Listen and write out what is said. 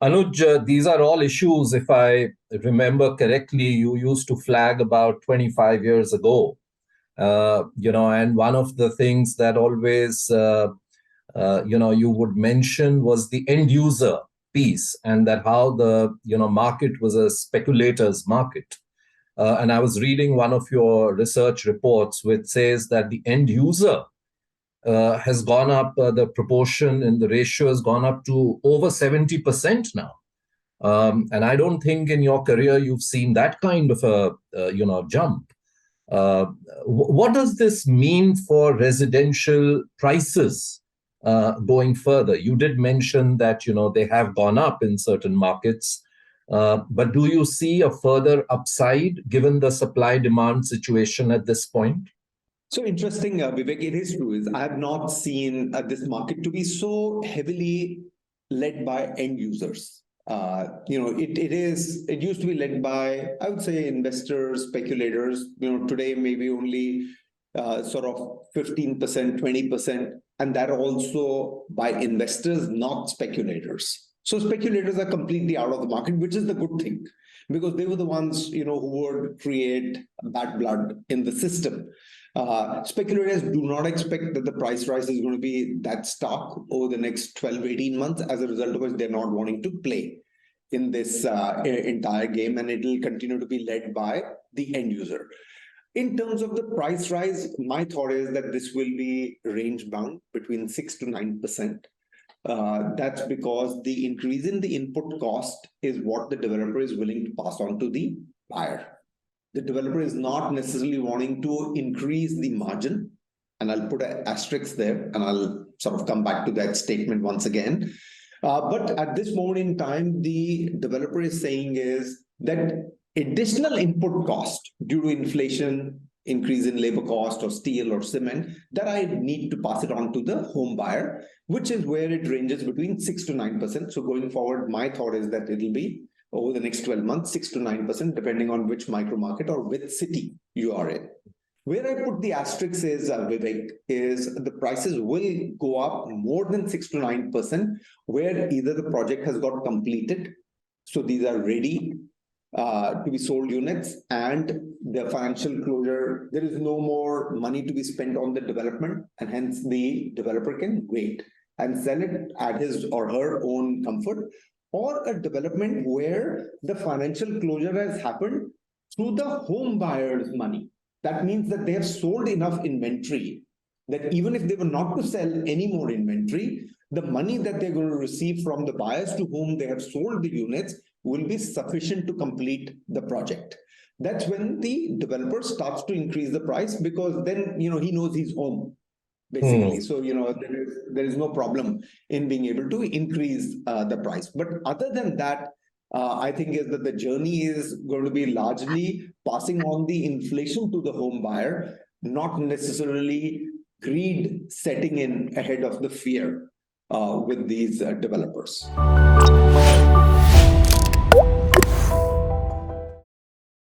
Anuj, these are all issues, if I remember correctly, you used to flag about 25 years ago. And one of the things that always, you would mention was the end user piece, and that how the, market was a speculator's market. And I was reading one of your research reports, which says that the end user has gone up, the proportion and the ratio has gone up to over 70% now. And I don't think in your career you've seen that kind of a jump. Uh, what does this mean for residential prices going further? You did mention that they have gone up in certain markets, but do you see a further upside given the supply-demand situation at this point? So interesting, Vivek, it is true. I have not seen this market to be so heavily led by end users. It used to be led by, I would say, investors, speculators. Today maybe only sort of 15%, 20%, and that also by investors, not speculators. So speculators are completely out of the market, which is the good thing, because they were the ones who would create bad blood in the system. Speculators do not expect that the price rise is going to be that stark over the next 12, 18 months, as a result of which they're not wanting to play in this entire game, and it will continue to be led by the end user. In terms of the price rise, my thought is that this will be range bound between 6 to 9%. That's because the increase in the input cost is what the developer is willing to pass on to the buyer. The developer is not necessarily wanting to increase the margin, and I'll put an asterisk there, and I'll sort of come back to that statement once again. But at this moment in time, the developer is saying is that additional input cost due to inflation, increase in labor cost or steel or cement, that I need to pass it on to the home buyer, which is where it ranges between 6 to 9%. So going forward, my thought is that it'll be over the next 12 months, 6 to 9%, depending on which micro market or which city you are in. Where I put the asterisk is, Vivek, is the prices will go up more than 6 to 9%, where either the project has got completed, so these are ready to be sold units, and the financial closure, there is no more money to be spent on the development, and hence the developer can wait and sell it at his or her own comfort. Or a development where the financial closure has happened through the home buyer's money. That means that they have sold enough inventory that even if they were not to sell any more inventory, the money that they're going to receive from the buyers to whom they have sold the units will be sufficient to complete the project. That's when the developer starts to increase the price, because then he knows he's home, basically. So there is no problem in being able to increase the price. But other than that, I think is that the journey is going to be largely passing on the inflation to the home buyer, not necessarily greed setting in ahead of the fear with these developers.